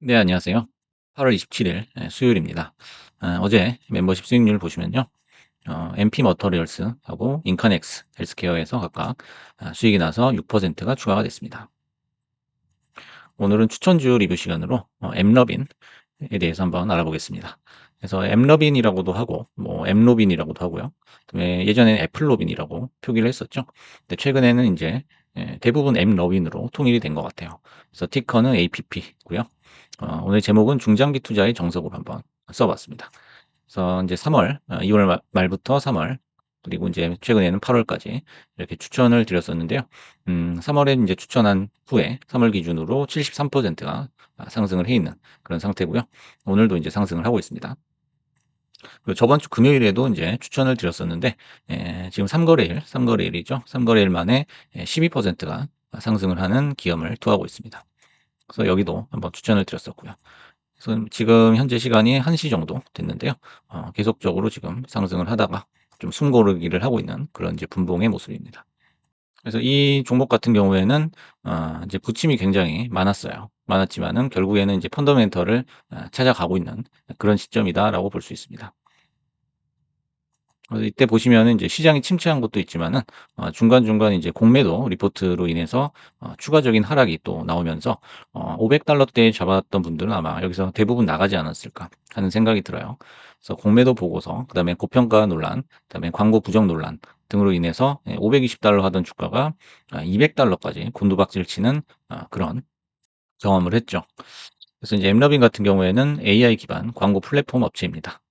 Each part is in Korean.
네, 안녕하세요. 8월 27일 수요일입니다. 어제 멤버십 수익률 보시면요. MP 머터리얼스하고 인카넥스 헬스케어에서 각각 수익이 나서 6%가 추가가 됐습니다. 오늘은 추천주 리뷰 시간으로 엠러빈에 대해서 한번 알아보겠습니다. 그래서 엠러빈이라고도 하고 뭐 엠로빈이라고도 하고요. 그다음에 예전에는 애플로빈이라고 표기를 했었죠. 근데 최근에는 이제 대부분 엠러빈으로 통일이 된 것 같아요. 그래서 티커는 APP고요. 오늘 제목은 중장기 투자의 정석으로 한번 써봤습니다. 그래서 이제 3월, 2월 말부터 3월, 그리고 이제 최근에는 8월까지 이렇게 추천을 드렸었는데요. 3월에 이제 추천한 후에 3월 기준으로 73%가 상승을 해 있는 그런 상태고요. 오늘도 이제 상승을 하고 있습니다. 그리고 저번 주 금요일에도 이제 추천을 드렸었는데, 지금 3거래일이죠. 3거래일 만에 12%가 상승을 하는 기염을 토하고 있습니다. 그래서 여기도 한번 추천을 드렸었고요. 그래서 지금 현재 시간이 1시 정도 됐는데요. 계속적으로 지금 상승을 하다가 좀 숨고르기를 하고 있는 그런 이제 분봉의 모습입니다. 그래서 이 종목 같은 경우에는 이제 부침이 굉장히 많았어요. 많았지만은 결국에는 이제 펀더멘털을 찾아가고 있는 그런 시점이다라고 볼 수 있습니다. 그래서 이때 보시면은 이제 시장이 침체한 것도 있지만은 중간중간 이제 공매도 리포트로 인해서 추가적인 하락이 또 나오면서 $500대에 잡았던 분들은 아마 여기서 대부분 나가지 않았을까 하는 생각이 들어요. 그래서 공매도 보고서 그다음에 고평가 논란, 그다음에 광고 부정 논란 등으로 인해서 $520 하던 주가가 $200까지 곤두박질 치는 그런 경험을 했죠. 그래서 이제 엠러빈 같은 경우에는 AI 기반 광고 플랫폼 업체입니다.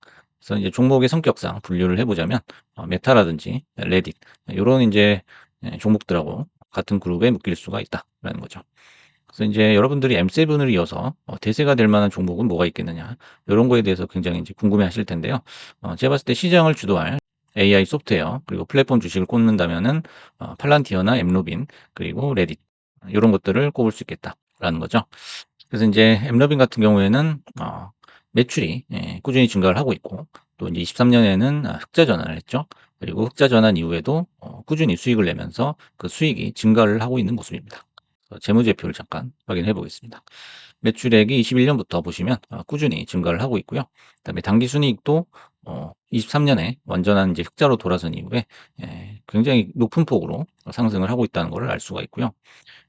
그래서 이제 종목의 성격상 분류를 해보자면 메타라든지 레딧 요런 이제 종목들하고 같은 그룹에 묶일 수가 있다라는 거죠. 그래서 이제 여러분들이 M7을 이어서 대세가 될 만한 종목은 뭐가 있겠느냐 이런 거에 대해서 굉장히 이제 궁금해하실 텐데요. 제가 봤을 때 시장을 주도할 AI 소프트웨어 그리고 플랫폼 주식을 꼽는다면은 팔란티어나 엠로빈 그리고 레딧 이런 것들을 꼽을 수 있겠다라는 거죠. 그래서 인제 엠러빈 같은 경우에는 매출이 꾸준히 증가를 하고 있고 또 인제 23 년에는 흑자 전환을 했죠. 그리고 흑자 전환 이후에도 꾸준히 수익을 내면서 그 수익이 증가를 하고 있는 모습입니다. 재무제표를 잠깐 확인해 보겠습니다. 매출액이 21 년부터 보시면 꾸준히 증가를 하고 있고요. 그다음에 당기순이익도 23 년에 완전한 이제 흑자로 돌아선 이후에 굉장히 높은 폭으로 상승을 하고 있다는 것을 알 수가 있고요.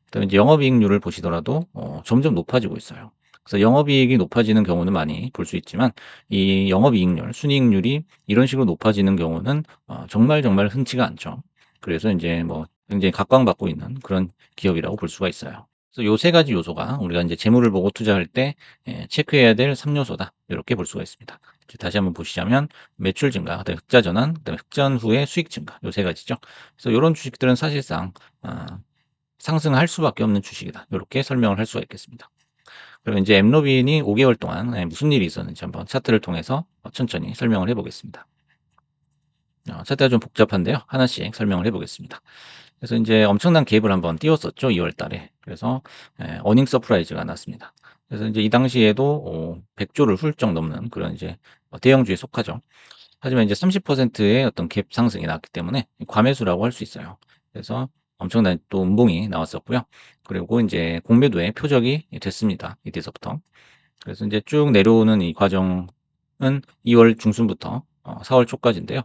그다음에 이제 영업이익률을 보시더라도 점점 높아지고 있어요. 그래서 영업이익이 높아지는 경우는 많이 볼 수 있지만 이 영업이익률, 순이익률이 이런 식으로 높아지는 경우는 정말 정말 흔치가 않죠. 그래서 인제 뭐 굉장히 각광받고 있는 그런 기업이라고 볼 수가 있어요. 그래서 요 3 가지 요소가 우리가 인제 재물을 보고 투자할 때 체크해야 될 3 요소다. 요렇게 볼 수가 있습니다. 이제 다시 한번 보시자면 매출 증가, 그다음에 흑자 전환, 그다음에 흑전 후에 수익 증가 요 3 가지죠. 그래서 요런 주식들은 사실상 아 상승할 수밖에 없는 주식이다. 요렇게 설명을 할 수가 있겠습니다. 그럼 인제 엠러빈이 5 개월 동안 무슨 일이 있었는지 한번 차트를 통해서 천천히 설명을 해 보겠습니다. 차트가 좀 복잡한데요. 하나씩 설명을 해 보겠습니다. 그래서 인제 엄청난 갭을 한번 띄웠었죠, 2월 달에. 그래서 어닝 서프라이즈가 났습니다. 그래서 인제 이 당시에도 100 조를 훌쩍 넘는 그런 이제 대형주에 속하죠. 하지만 이제 30%의 어떤 갭 상승이 나왔기 때문에 과매수라고 할 수 있어요. 그래서 엄청난 또 음봉이 나왔었고요. 그리고 인제 공매도의 표적이 됐습니다, 이때서부터. 그래서 인제 쭉 내려오는 이 과정은 2월 중순부터 4월 초까지인데요.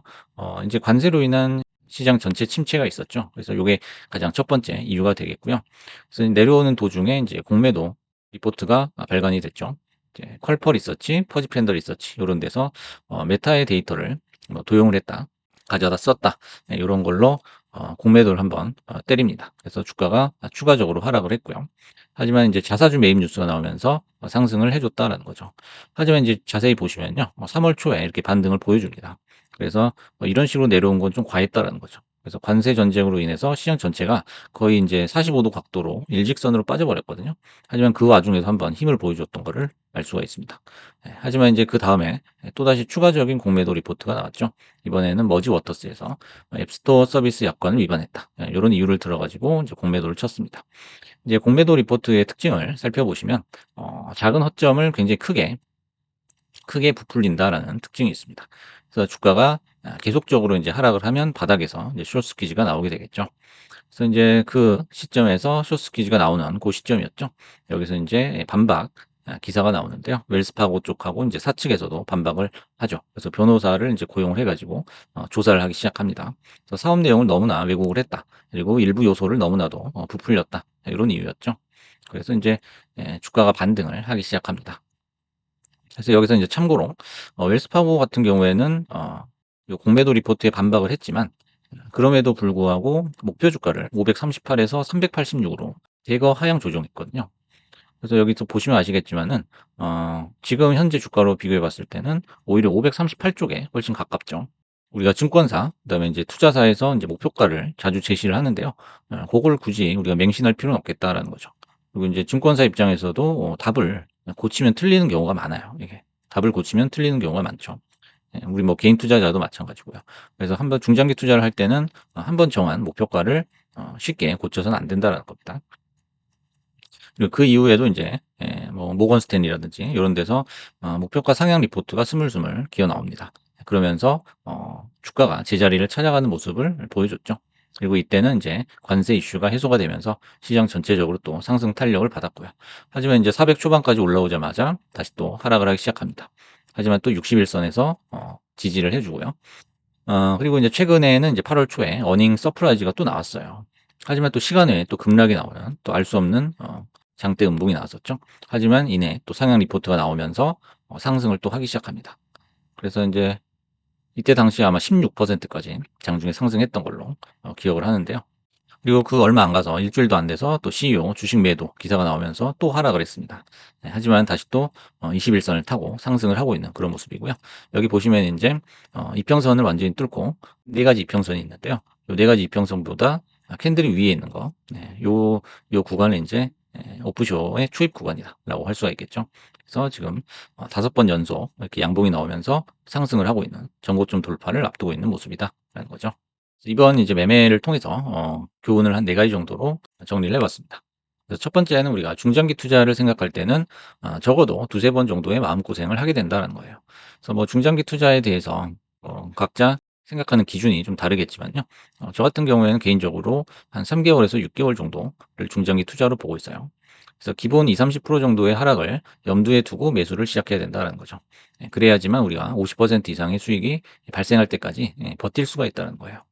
인제 관세로 인한 시장 전체 침체가 있었죠. 그래서 요게 가장 첫 번째 이유가 되겠고요. 그래서 내려오는 도중에 인제 공매도 리포트가 발간이 됐죠. 이제 컬퍼 리서치, 퍼지팬더 리서치 요런 데서 메타의 데이터를 뭐 도용을 했다. 가져다 썼다. 요런 걸로 공매도를 한번 때립니다. 그래서 주가가 추가적으로 하락을 했고요. 하지만 인제 자사주 매입 뉴스가 나오면서 상승을 해 줬다라는 거죠. 하지만 인제 자세히 보시면요. 3월 초에 이렇게 반등을 보여줍니다. 그래서 이런 식으로 내려온 건 좀 과했다라는 거죠. 그래서 관세 전쟁으로 인해서 시장 전체가 거의 인제 45도 각도로 일직선으로 빠져버렸거든요. 하지만 그 와중에도 한번 힘을 보여줬던 거를 알 수가 있습니다. 하지만 인제 그다음에 또다시 추가적인 공매도 리포트가 나왔죠. 이번에는 머지 워터스에서 앱스토어 서비스 약관을 위반했다. 요런 이유를 들어 가지고 이제 공매도를 쳤습니다. 이제 공매도 리포트의 특징을 살펴보시면 작은 허점을 굉장히 크게 부풀린다라는 특징이 있습니다. 그래서 주가가 계속적으로 인제 하락을 하면 바닥에서 이제 숏 스퀴즈가 나오게 되겠죠. 그래서 인제 그 시점에서 숏 스퀴즈가 나오는 고 시점이었죠. 여기서 인제 반박 기사가 나오는데요. 웰스파고 쪽하고 이제 사측에서도 반박을 하죠. 그래서 변호사를 이제 고용을 해 가지고 조사를 하기 시작합니다. 그래서 사업 내용을 너무나 왜곡을 했다. 그리고 일부 요소를 너무나도 부풀렸다. 이런 이유였죠. 그래서 이제 주가가 반등을 하기 시작합니다. 그래서 여기서 이제 참고로 웰스파고 같은 경우에는 요 공매도 리포트에 반박을 했지만 그럼에도 불구하고 목표 주가를 538에서 386으로 대거 하향 조정했거든요. 그래서 여기서 보시면 아시겠지만은 지금 현재 주가로 비교해 봤을 때는 오히려 538 쪽에 훨씬 가깝죠. 우리가 증권사 그다음에 이제 투자사에서 이제 목표가를 자주 제시를 하는데요. 고걸 굳이 우리가 맹신할 필요는 없겠다라는 거죠. 그리고 인제 증권사 입장에서도 답을 고치면 틀리는 경우가 많아요, 이게. 답을 고치면 틀리는 경우가 많죠. 예, 우리 뭐 개인 투자자도 마찬가지고요. 그래서 한번 중장기 투자를 할 때는 한 번 정한 목표가를 쉽게 고쳐서는 안 된다라는 겁니다. 그리고 그 이후에도 인제 뭐 모건 스탠리라든지 요런 데서 목표가 상향 리포트가 스물스물 기어 나옵니다. 그러면서 주가가 제자리를 찾아가는 모습을 보여줬죠. 그리고 이때는 인제 관세 이슈가 해소가 되면서 시장 전체적으로 또 상승 탄력을 받았고요. 하지만 인제 400 초반까지 올라오자마자 다시 또 하락을 하기 시작합니다. 하지만 또 60 일선에서 지지를 해 주고요. 그리고 인제 최근에는 이제 8월 초에 어닝 서프라이즈가 또 나왔어요. 하지만 또 시간 외에 또 급락이 나오는 또 알 수 없는 장대 음봉이 나왔었죠. 하지만 이내 또 상향 리포트가 나오면서 상승을 또 하기 시작합니다. 그래서 인제 이때 당시에 아마 16% 까지 장중에 상승했던 걸로 기억을 하는데요. 그리고 그 얼마 안 가서 일 주일도 안 돼서 또 CEO 주식 매도 기사가 나오면서 또 하락을 했습니다. 네, 하지만 다시 또 21 선을 타고 상승을 하고 있는 그런 모습이고요. 여기 보시면 인제 이평선을 완전히 뚫고 4 가지 이평선이 있는데요. 요 4 가지 이평선보다 캔들이 위에 있는 거, 요 구간을 인제 오프쇼의 추입 구간이다라고 할 수가 있겠죠. 그래서 지금 5번 연속 이렇게 양봉이 나오면서 상승을 하고 있는 전고점 돌파를 앞두고 있는 모습이다라는 거죠. 이번 이제 매매를 통해서 교훈을 한 4 가지 정도로 정리를 해 봤습니다. 그래서 첫 번째는 우리가 중장기 투자를 생각할 때는 적어도 2-3번 정도의 마음고생을 하게 된다는 거예요. 그래서 뭐 중장기 투자에 대해서 각자 생각하는 기준이 좀 다르겠지만요. 저 같은 경우에는 개인적으로 한 3 개월에서 6 개월 정도를 중장기 투자로 보고 있어요. 그래서 기본 20-30% 정도의 하락을 염두에 두고 매수를 시작해야 된다는 거죠. 예, 그래야지만 우리가 50% 이상의 수익이 발생할 때까지 버틸 수가 있다는 거예요.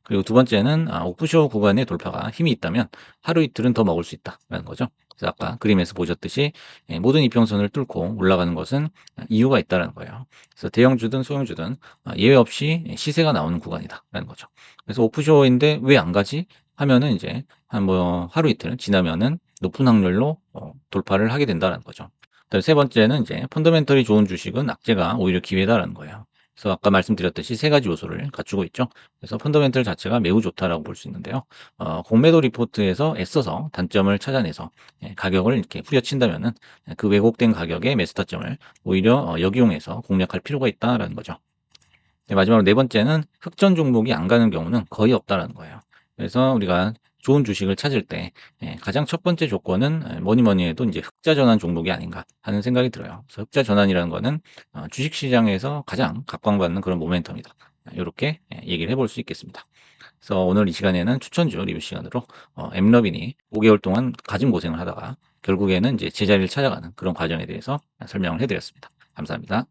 그리고 두 번째는 오프쇼 구간의 돌파가 힘이 있다면 하루 이틀은 더 먹을 수 있다라는 거죠. 그래서 아까 그림에서 보셨듯이 모든 이평선을 뚫고 올라가는 것은 이유가 있다라는 거예요. 그래서 대형주든 소형주든 예외 없이 시세가 나오는 구간이다라는 거죠. 그래서 오프쇼인데 왜 안 가지? 하면은 이제 한 뭐 하루 이틀 지나면은 높은 확률로 돌파를 하게 된다는 거죠. 그다음에 세 번째는 이제 펀더멘털이 좋은 주식은 악재가 오히려 기회다라는 거예요. 그래서 아까 말씀드렸듯이 세 가지 요소를 갖추고 있죠. 그래서 펀더멘털 자체가 매우 좋다라고 볼 수 있는데요. 공매도 리포트에서 애써서 단점을 찾아내서 가격을 이렇게 후려친다면은 그 왜곡된 가격의 매수 타점을 오히려 역이용해서 공략할 필요가 있다라는 거죠. 네, 마지막으로 네 번째는 흑전 종목이 안 가는 경우는 거의 없다라는 거예요. 그래서 우리가 좋은 주식을 찾을 때 가장 첫 번째 조건은 뭐니 뭐니 해도 이제 흑자 전환 종목이 아닌가 하는 생각이 들어요. 그래서 흑자 전환이라는 거는 주식 시장에서 가장 각광받는 그런 모멘텀이다. 요렇게 얘기를 해볼 수 있겠습니다. 그래서 오늘 이 시간에는 추천주 리뷰 시간으로 엠러빈이 5개월 동안 가진 고생을 하다가 결국에는 이제 제자리를 찾아가는 그런 과정에 대해서 설명을 해 드렸습니다. 감사합니다.